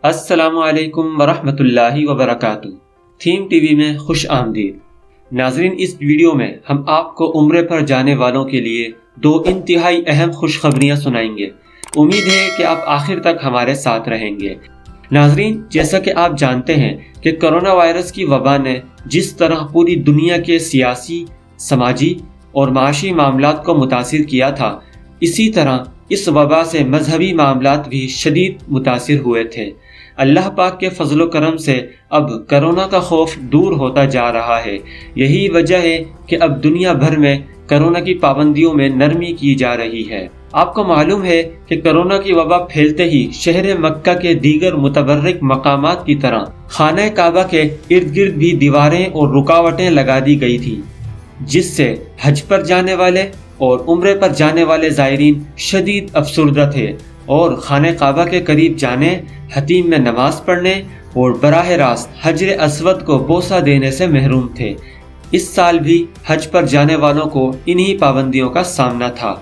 السلام علیکم ورحمۃ اللہ وبرکاتہ۔ تھیم ٹی وی میں خوش آمدید۔ ناظرین، اس ویڈیو میں ہم آپ کو عمرے پر جانے والوں کے لیے دو انتہائی اہم خوشخبریاں سنائیں گے۔ امید ہے کہ آپ آخر تک ہمارے ساتھ رہیں گے۔ ناظرین، جیسا کہ آپ جانتے ہیں کہ کرونا وائرس کی وبا نے جس طرح پوری دنیا کے سیاسی، سماجی اور معاشی معاملات کو متاثر کیا تھا، اسی طرح اس وبا سے مذہبی معاملات بھی شدید متاثر ہوئے تھے۔ اللہ پاک کے فضل و کرم سے اب کرونا کا خوف دور ہوتا جا رہا ہے۔ یہی وجہ ہے کہ اب دنیا بھر میں کرونا کی پابندیوں میں نرمی کی جا رہی ہے۔ آپ کو معلوم ہے کہ کرونا کی وبا پھیلتے ہی شہر مکہ کے دیگر متبرک مقامات کی طرح خانہ کعبہ کے ارد گرد بھی دیواریں اور رکاوٹیں لگا دی گئی تھیں، جس سے حج پر جانے والے اور عمرے پر جانے والے زائرین شدید افسردہ تھے اور خانہ کعبہ کے قریب جانے، حتیم میں نماز پڑھنے اور براہ راست حجر اسود کو بوسہ دینے سے محروم تھے۔ اس سال بھی حج پر جانے والوں کو انہی پابندیوں کا سامنا تھا۔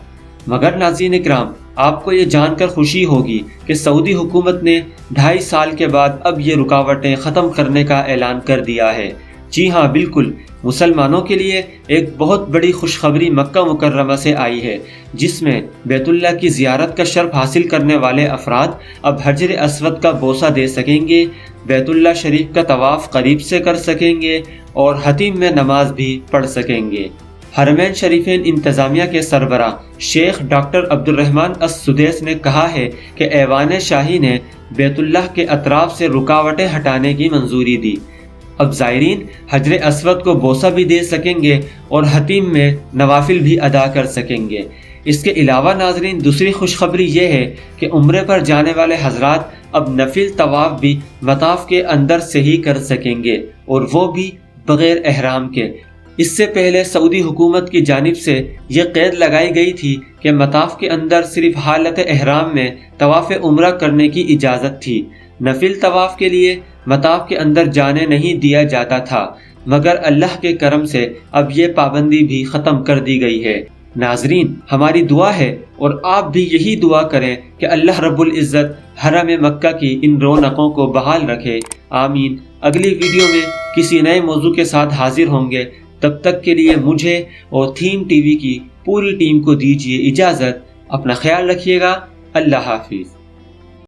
مگر ناظرین اکرام، آپ کو یہ جان کر خوشی ہوگی کہ سعودی حکومت نے 2.5 سال کے بعد اب یہ رکاوٹیں ختم کرنے کا اعلان کر دیا ہے۔ جی ہاں، بالکل، مسلمانوں کے لیے ایک بہت بڑی خوشخبری مکہ مکرمہ سے آئی ہے، جس میں بیت اللہ کی زیارت کا شرف حاصل کرنے والے افراد اب حجر اسود کا بوسہ دے سکیں گے، بیت اللہ شریف کا طواف قریب سے کر سکیں گے اور حتیم میں نماز بھی پڑھ سکیں گے۔ حرمین شریفین انتظامیہ کے سربراہ شیخ ڈاکٹر عبد الرحمن السدیس نے کہا ہے کہ ایوان شاہی نے بیت اللہ کے اطراف سے رکاوٹیں ہٹانے کی منظوری دی۔ اب زائرین حجر اسود کو بوسہ بھی دے سکیں گے اور حتیم میں نوافل بھی ادا کر سکیں گے۔ اس کے علاوہ ناظرین، دوسری خوشخبری یہ ہے کہ عمرے پر جانے والے حضرات اب نفل طواف بھی مطاف کے اندر سے ہی کر سکیں گے، اور وہ بھی بغیر احرام کے۔ اس سے پہلے سعودی حکومت کی جانب سے یہ قید لگائی گئی تھی کہ مطاف کے اندر صرف حالت احرام میں طواف عمرہ کرنے کی اجازت تھی۔ نفل طواف کے لیے مطاف کے اندر جانے نہیں دیا جاتا تھا، مگر اللہ کے کرم سے اب یہ پابندی بھی ختم کر دی گئی ہے۔ ناظرین، ہماری دعا ہے اور آپ بھی یہی دعا کریں کہ اللہ رب العزت حرم مکہ کی ان رونقوں کو بحال رکھے، آمین۔ اگلی ویڈیو میں کسی نئے موضوع کے ساتھ حاضر ہوں گے۔ تب تک کے لیے مجھے اور تھیم ٹی وی کی پوری ٹیم کو دیجیے اجازت۔ اپنا خیال رکھیے گا۔ اللہ حافظ۔